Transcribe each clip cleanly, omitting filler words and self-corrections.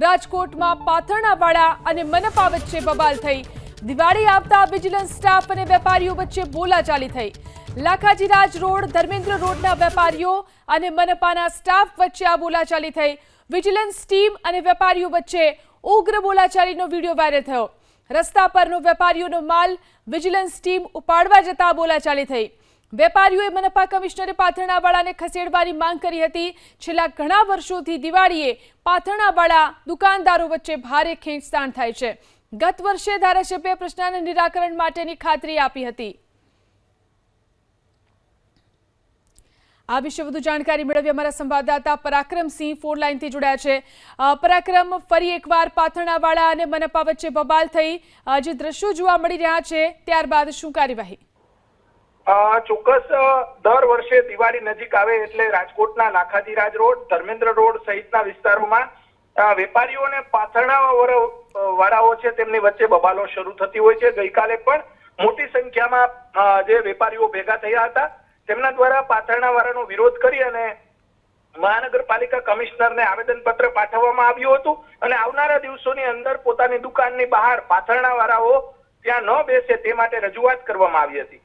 રાજકોટમાં પાથરણાવાળા અને મનપા વચ્ચે બબાલ થઈ। દિવાળી આવતા વિજિલન્સ સ્ટાફ અને વેપારીઓ વચ્ચે બોલાચાલી થઈ। લાખાજી રાજ રોડ ધર્મેન્દ્ર રોડના વેપારીઓ અને મનપાના સ્ટાફ વચ્ચે આ બોલાચાલી થઈ। વિજિલન્સ ટીમ અને વેપારીઓ વચ્ચે ઉગ્ર બોલાચાલીનો વિડીયો વાયરલ થયો। રસ્તા પરનો વેપારીઓનો માલ વિજિલન્સ ટીમ ઉપાડવા જતા બોલાચાલી થઈ। વેપારીઓએ મનપા કમિશનરે પાથરણાવાળાને ખસેડવાની માંગ કરી હતી। છેલ્લા ઘણા વર્ષોથી દિવાળીએ પાથરણાવાળા દુકાનદારો વચ્ચે ભારે ખેંચતાણ થાય છે। ગત વર્ષે ધારાસભ્ય પ્રશ્નના નિરાકરણ માટેની ખાતરી આપી હતી। આ વિશે વધુ જાણકારી મેળવી અમારા સંવાદદાતા પરાક્રમસિંહ ફોન લાઈનથી જોડાયા છે। પરાક્રમ, ફરી એકવાર પાથરણાવાળા અને મનપા વચ્ચે બબાલ થઈ, જે દ્રશ્યો જોવા મળી રહ્યા છે ત્યારબાદ શું કાર્યવાહી? ચોક્કસ દર વર્ષે દિવાળી નજીક આવે એટલે રાજકોટના લાખાજી રાજ રોડ, ધર્મેન્દ્ર રોડ સહિતના વિસ્તારોમાં વેપારીઓ અને પાથરણાવાળાઓ છે તેમની વચ્ચે બબાલો શરૂ થતી હોય છે। ગઈકાલે પણ મોટી સંખ્યામાં જે વેપારીઓ ભેગા થયા હતા તેમના દ્વારા પાથરણાવાળાનો વિરોધ કરી અને મહાનગરપાલિકા કમિશનરને આવેદનપત્ર પાઠવવામાં આવ્યું હતું અને આવનારા દિવસોની અંદર પોતાની દુકાનની બહાર પાથરણાવાળાઓ ત્યાં ન બેસે તે માટે રજૂઆત કરવામાં આવી હતી।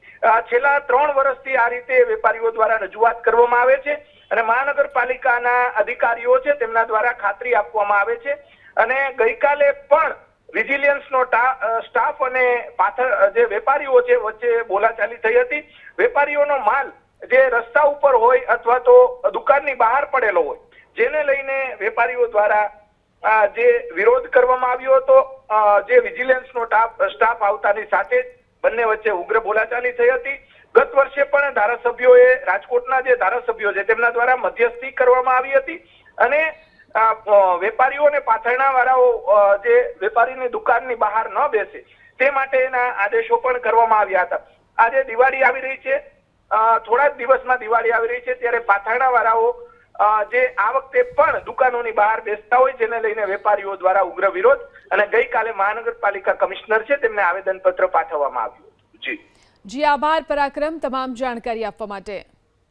છેલ્લા 3 વર્ષથી આ રીતે વેપારીઓ દ્વારા રજૂઆત કરવામાં આવે છે અને મહાનગરપાલિકાના અધિકારીઓ છે તેમના દ્વારા ખાતરી આપવામાં આવે છે અને ગઈકાલે પણ વિજિલન્સનો સ્ટાફ અને જે વેપારીઓ છે વચ્ચે બોલાચાલી થઈ હતી। વેપારીઓનો માલ જે રસ્તા ઉપર હોય અથવા તો દુકાનની બહાર પડેલો હોય જેને લઈને વેપારીઓ દ્વારા જે વિરોધ કરવામાં આવ્યો હતો, જે વિજિલન્સનો સ્ટાફ આવતાની સાથે જ બંને વચ્ચે ઉગ્ર બોલાચાલી થઈ હતી। ગત વર્ષે પણ ધારાસભ્યોએ રાજકોટના જે ધારાસભ્યો છે તેમના દ્વારા મધ્યસ્થી કરવામાં આવી હતી અને વેપારીઓ અને પાથરણાવાળાઓ જે વેપારીની દુકાનની બહાર ન બેસે તે માટેના આદેશો પણ કરવામાં આવ્યા હતા। આજે દિવાળી આવી રહી છે, થોડા જ દિવસમાં દિવાળી આવી રહી છે ત્યારે પાથરણાવાળાઓ જે આ વખતે પણ દુકાનોની બહાર બેસતા હોય જેને લઈને વેપારીઓ દ્વારા ઉગ્ર વિરોધ અને ગઈકાલે મહાનગરપાલિકા કમિશનર છે તેમને આવેદનપત્ર પાઠવવામાં આવ્યું હતું। જી આભાર પરાક્રમ, તમામ જાણકારી આપવા માટે।